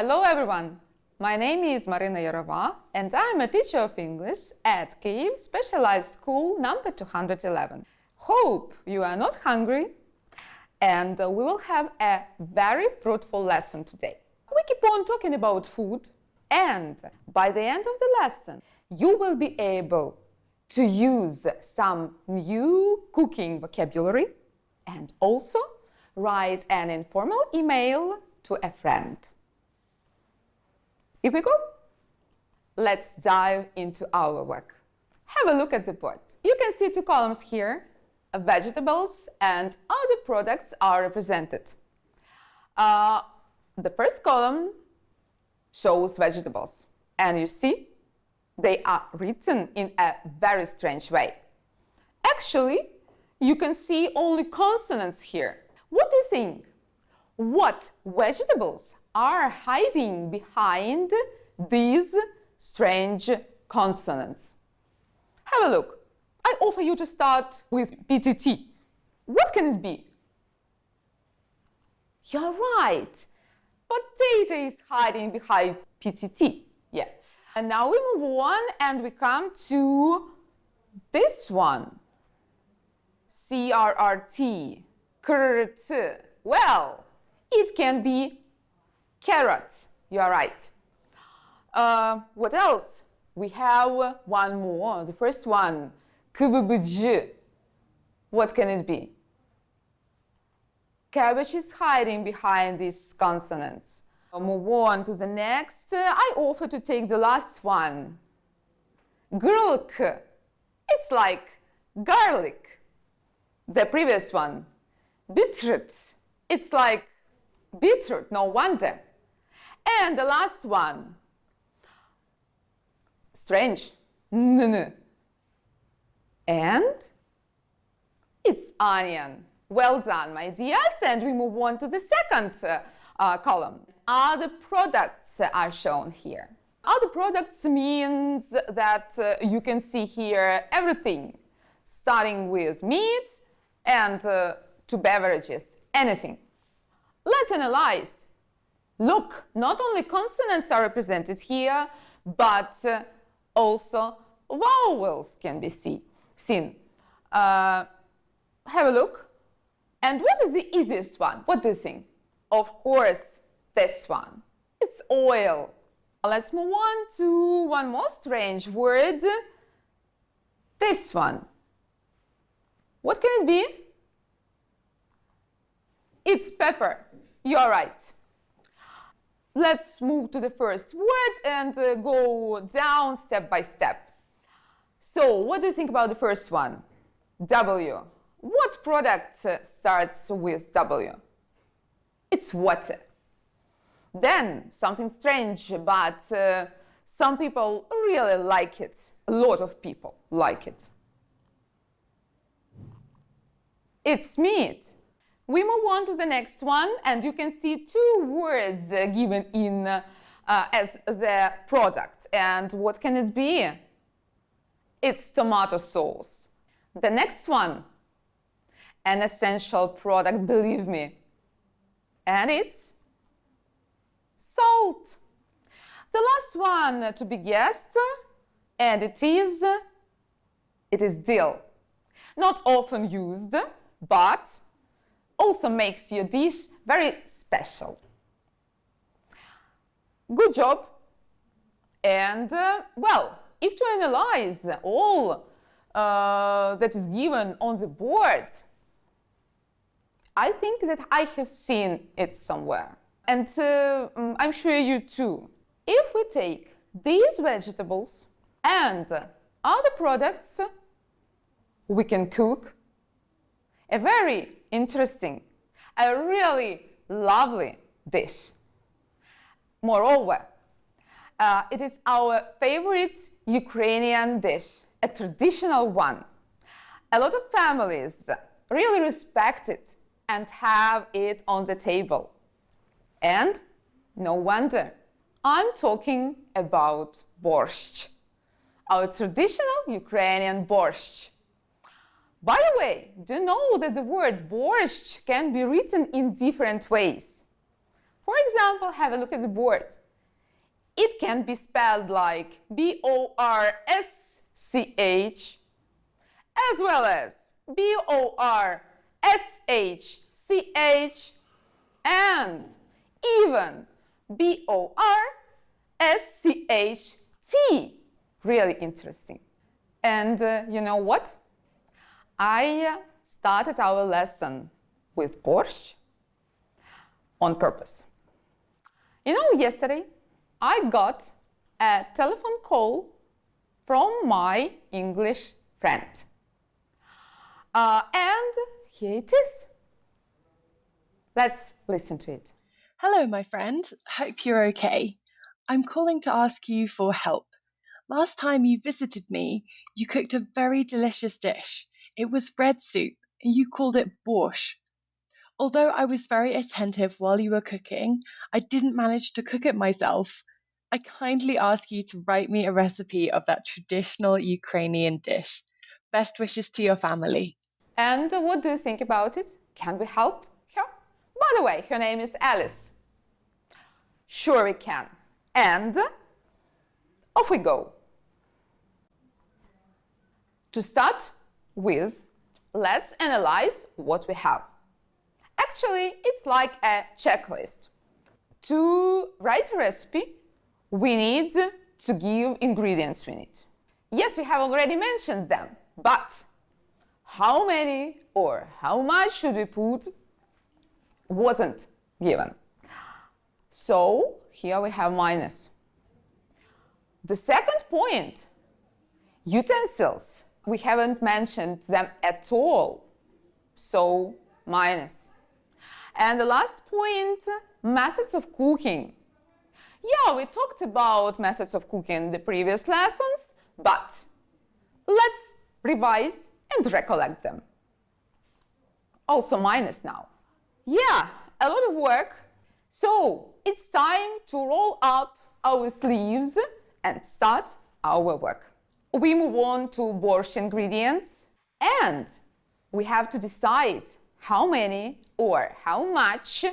Hello everyone! My name is Marina Yarova and I'm a teacher of English at Kyiv Specialized School number 211. Hope you are not hungry and we will have a very fruitful lesson today. We keep on talking about food and by the end of the lesson you will be able to use some new cooking vocabulary and also write an informal email to a friend. Here we go. Let's dive into our work. Have a look at the board. You can see two columns here. Vegetables and other products are represented. The first column shows vegetables. And you see, they are written in a very strange way. Actually, you can see only consonants here. What do you think? What vegetables are hiding behind these strange consonants? Have a look. I offer you to start with PTT. What can it be? You're right. Potato is hiding behind PTT. Yeah. And now we move on and we come to this one. CRRT. KRT. Well, it can be carrot. You are right. What else? We have one more. The first one. KBBJ. What can it be? Cabbage is hiding behind these consonants. Move on to the next. I offer to take the last one. Grlk. It's like garlic. The previous one. Beetroot. It's like beetroot, no wonder. And the last one. Strange. And it's onion. Well done, my dears. And we move on to the second column. Other products are shown here. Other products means that you can see here everything, starting with meat and to beverages, anything. Let's analyze. Look, not only consonants are represented here, but also vowels can be seen. Have a look. And what is the easiest one? What do you think? Of course, this one. It's oil. Let's move on to one more strange word. This one. What can it be? It's pepper. You're right. Let's move to the first word and go down step by step. So, what do you think about the first one? W. What product starts with W? It's water. Then, something strange, but some people really like it. A lot of people like it. It's meat. We move on to the next one, and you can see two words given in as the product. And what can it be? It's tomato sauce. The next one, an essential product, believe me, and it's salt. The last one to be guessed, and it is dill. Not often used, but also makes your dish very special. Good job. And, well, if to analyze all that is given on the board, I think that I have seen it somewhere. And I'm sure you too. If we take these vegetables and other products, we can cook a very interesting, a really lovely dish. Moreover, it is our favorite Ukrainian dish, a traditional one. A lot of families really respect it and have it on the table. And no wonder, I'm talking about borscht, our traditional Ukrainian borscht. By the way, do you know that the word borscht can be written in different ways? For example, have a look at the board. It can be spelled like B-O-R-S-C-H as well as B-O-R-S-H-C-H and even B-O-R-S-C-H-T. Really interesting. And you know what? I started our lesson with borscht on purpose. You know, yesterday I got a telephone call from my English friend. And here it is. Let's listen to it. Hello, my friend. Hope you're okay. I'm calling to ask you for help. Last time you visited me, you cooked a very delicious dish. It was bread soup, and you called it borscht. Although I was very attentive while you were cooking, I didn't manage to cook it myself. I kindly ask you to write me a recipe of that traditional Ukrainian dish. Best wishes to your family. And what do you think about it? Can we help her? By the way, her name is Alice. Sure we can. And off we go. To start with, let's analyze what we have. Actually, it's like a checklist. To write a recipe, we need to give ingredients we need. Yes, we have already mentioned them, but how many or how much should we put wasn't given. So here we have minus. The second point, utensils. We haven't mentioned them at all, so minus. And the last point, methods of cooking. Yeah, we talked about methods of cooking in the previous lessons, but let's revise and recollect them. Also minus now. Yeah, a lot of work. So it's time to roll up our sleeves and start our work. We move on to borscht ingredients, and we have to decide how many or how much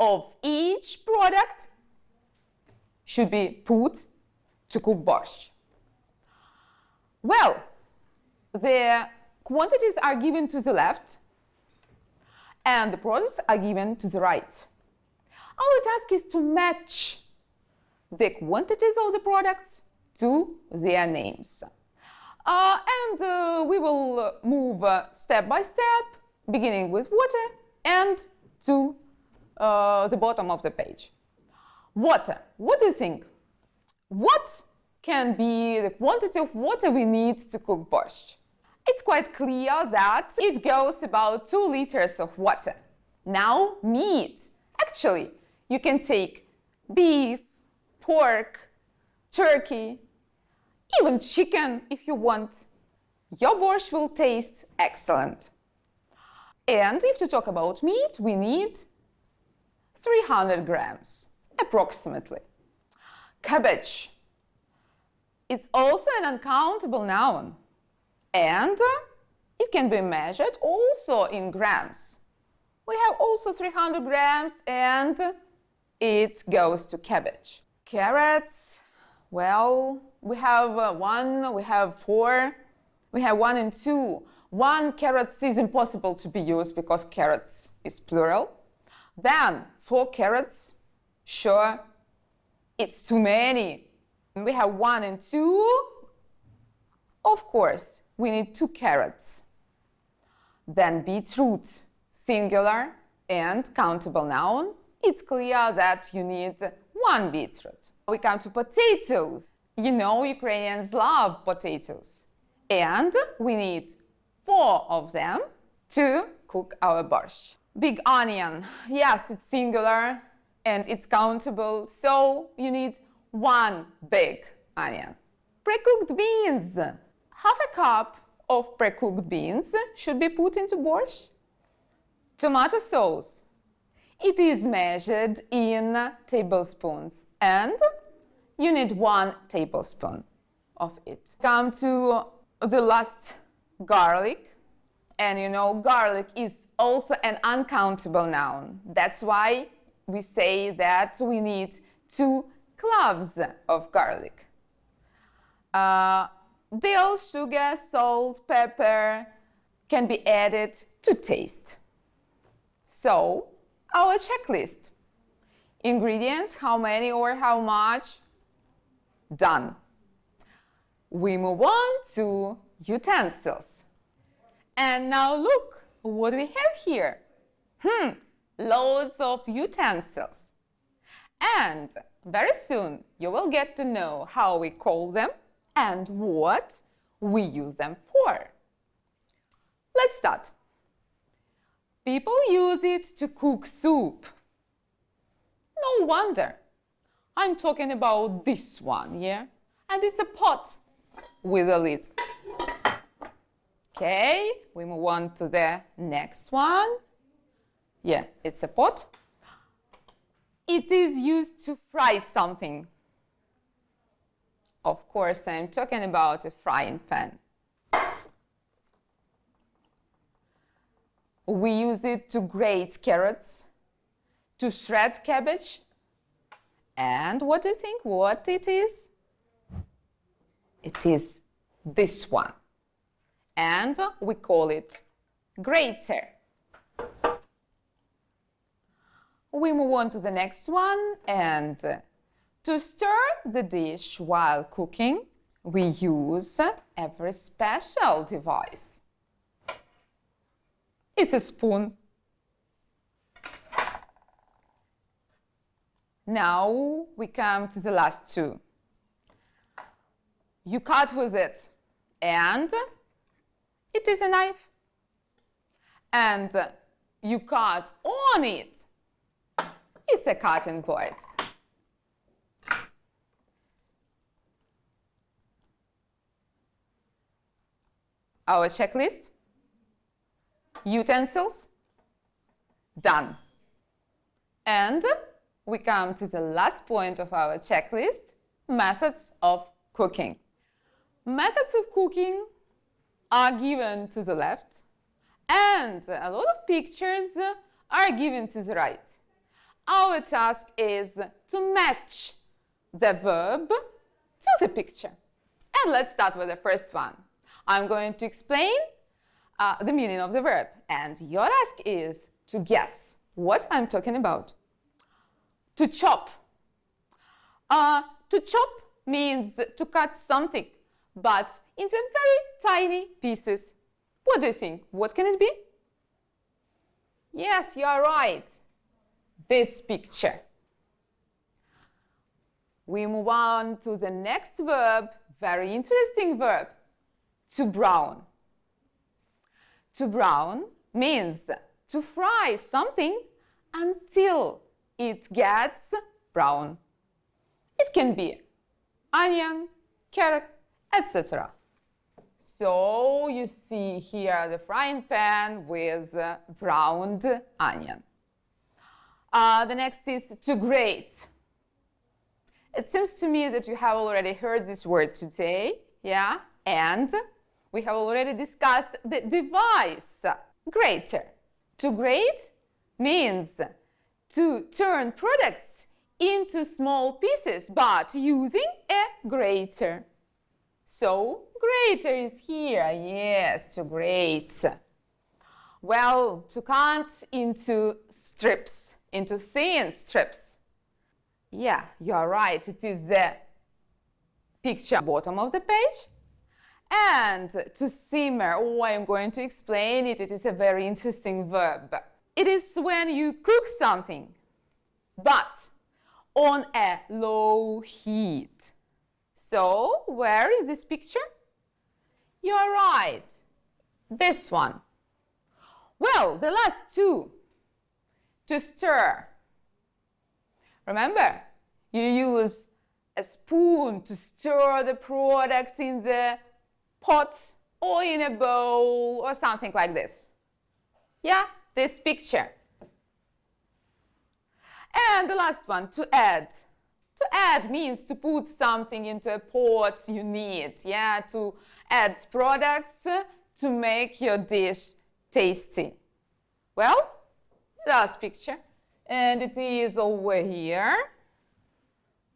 of each product should be put to cook borscht. Well, the quantities are given to the left and the products are given to the right. Our task is to match the quantities of the products to their names. We will move step by step, beginning with water and to the bottom of the page. Water. What do you think? What can be the quantity of water we need to cook borscht? It's quite clear that it goes about 2 liters of water. Now, meat. Actually, you can take beef, pork, turkey, even chicken if you want. Your borscht will taste excellent. And if to talk about meat, we need 300 grams, approximately. Cabbage. It's also an uncountable noun. And it can be measured also in grams. We have also 300 grams and it goes to cabbage. Carrots, well, we have 1, we have 4, we have 1 and 2. 1 carrots is impossible to be used because carrots is plural. Then 4 carrots, sure, it's too many. We have 1 and 2. Of course, we need 2 carrots. Then beetroot, singular and countable noun. It's clear that you need 1 beetroot. We come to potatoes. You know, Ukrainians love potatoes. And we need 4 of them to cook our borscht. Big onion. Yes, it's singular and it's countable, so you need 1 big onion. Pre-cooked beans. Half a cup of pre-cooked beans should be put into borscht. Tomato sauce. It is measured in tablespoons and you need 1 tablespoon of it. Come to the last, garlic. And you know, garlic is also an uncountable noun. That's why we say that we need 2 cloves of garlic. Dill, sugar, salt, pepper can be added to taste. So, our checklist. Ingredients, how many or how much? Done. We move on to utensils. And now look, what we have here? Loads of utensils. And very soon you will get to know how we call them and what we use them for. Let's start. People use it to cook soup. No wonder. I'm talking about this one, yeah? And it's a pot with a lid. Okay, we move on to the next one. Yeah, it's a pot. It is used to fry something. Of course, I'm talking about a frying pan. We use it to grate carrots, to shred cabbage. And what do you think what it is? It is this one. And we call it grater. We move on to the next one, and to stir the dish while cooking, we use a very special device. It's a spoon. Now we come to the last 2. You cut with it, and it is a knife. And you cut on it. It's a cutting board. Our checklist. Utensils. Done. And we come to the last point of our checklist, methods of cooking. Methods of cooking are given to the left, and a lot of pictures are given to the right. Our task is to match the verb to the picture. And let's start with the first one. I'm going to explain the meaning of the verb, and your task is to guess what I'm talking about. To chop. To chop means to cut something, but into very tiny pieces. What do you think? What can it be? Yes, you are right. This picture. We move on to the next verb, very interesting verb, to brown. To brown means to fry something until it gets brown. It can be onion, carrot, etc. So you see here the frying pan with browned onion. The next is to grate. It seems to me that you have already heard this word today, yeah? And we have already discussed the device, grater. To grate means to turn products into small pieces, but using a grater. So, grater is here, yes, to grate. Well, to cut into strips, into thin strips. Yeah, you are right, it is the picture bottom of the page. And to simmer, I'm going to explain it, it is a very interesting verb. It is when you cook something, but on a low heat. So, where is this picture? You are right, this one. Well, the last 2, to stir. Remember, you use a spoon to stir the product in the pot or in a bowl or something like this. Yeah, this picture. And the last one, to add. To add means to put something into a pot you need, yeah, to add products to make your dish tasty. Well, the last picture. and it is over here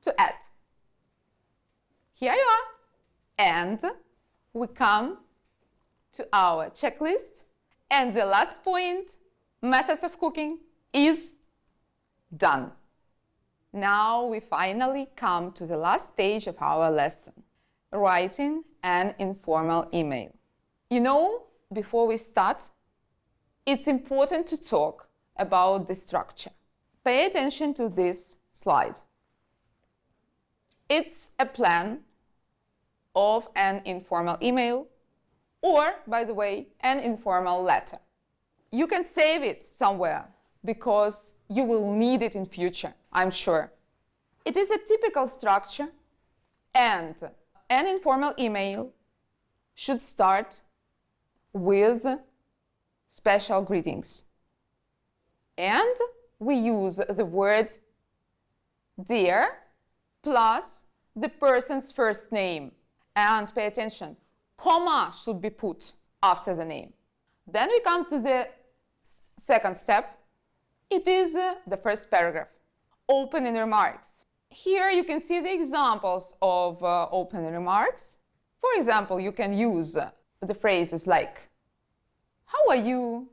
to add. Here you are. And we come to our checklist. And the last point, methods of cooking, is done. Now we finally come to the last stage of our lesson, writing an informal email. You know, before we start, it's important to talk about the structure. Pay attention to this slide. It's a plan of an informal email, or, by the way, an informal letter. You can save it somewhere because you will need it in future, I'm sure. It is a typical structure, and an informal email should start with special greetings. And we use the word dear plus the person's first name. And pay attention, comma should be put after the name. Then we come to the second step. It is the first paragraph, opening remarks. Here you can see the examples of opening remarks. For example, you can use the phrases like, how are you?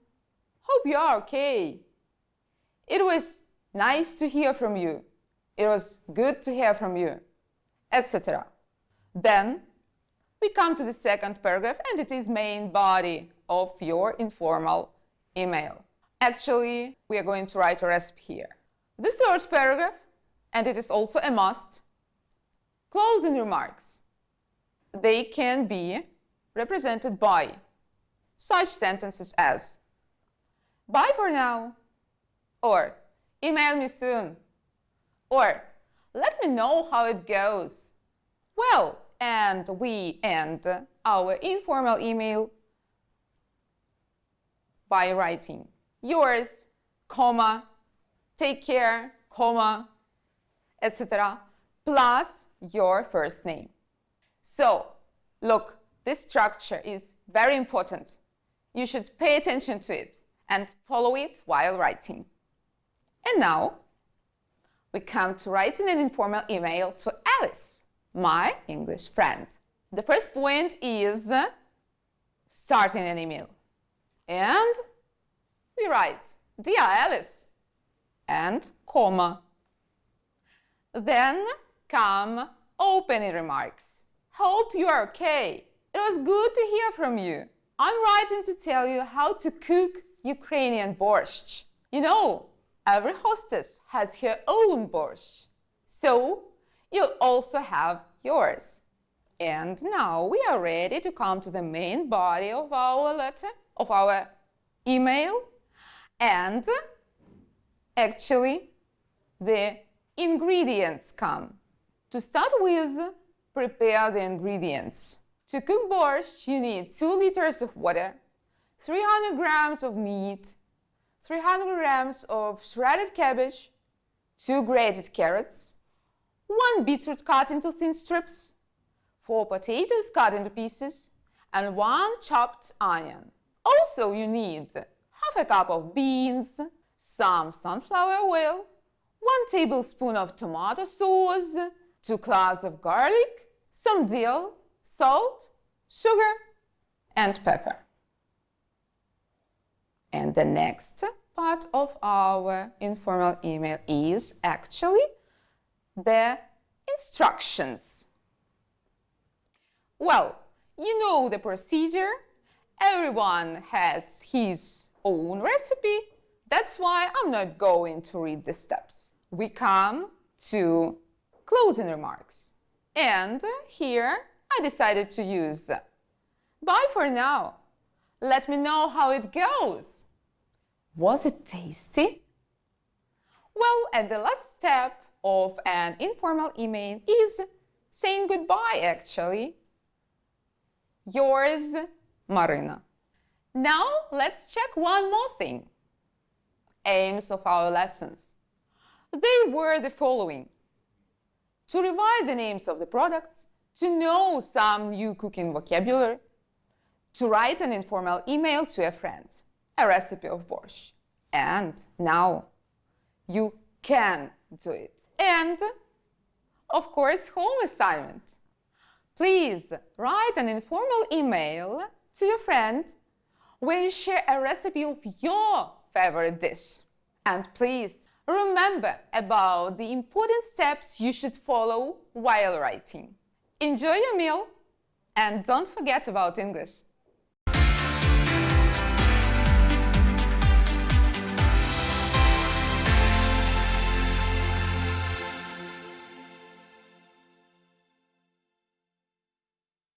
Hope you are okay. It was nice to hear from you. It was good to hear from you, etc. Then we come to the second paragraph, and it is main body of your informal email. Actually, we are going to write a recipe here. The third paragraph, and it is also a must, closing remarks. They can be represented by such sentences as, bye for now, or email me soon, or let me know how it goes. Well, and we end our informal email by writing yours, comma, take care, comma, etc., plus your first name. So, look, this structure is very important. You should pay attention to it and follow it while writing. And now, we come to writing an informal email to Alice, my English friend. The first point is starting an email. And we write, Dear Alice, and comma. Then come opening remarks. Hope you are okay. It was good to hear from you. I'm writing to tell you how to cook Ukrainian borscht. You know, every hostess has her own borscht. So, you also have yours. And now we are ready to come to the main body of our letter, of our email. And actually, the ingredients come. To start with, prepare the ingredients. To cook borscht, you need 2 liters of water, 300 grams of meat, 300 grams of shredded cabbage, 2 grated carrots, 1 beetroot cut into thin strips, 4 potatoes cut into pieces, and 1 chopped onion. Also, you need half a cup of beans, some sunflower oil, 1 tablespoon of tomato sauce, 2 cloves of garlic, some dill, salt, sugar, and pepper. And the next part of our informal email is actually the instructions. Well, you know the procedure. Everyone has his own recipe. That's why I'm not going to read the steps. We come to closing remarks. And here I decided to use bye for now. Let me know how it goes. Was it tasty? Well, and the last step of an informal email is saying goodbye, actually. Yours, Marina. Now, let's check one more thing. Aims of our lessons. They were the following: to revise the names of the products, to know some new cooking vocabulary, to write an informal email to a friend, a recipe of borscht. And now, You can do it. And, of course, home assignment. Please write an informal email to your friend where you share a recipe of your favorite dish. And please remember about the important steps you should follow while writing. Enjoy your meal and don't forget about English.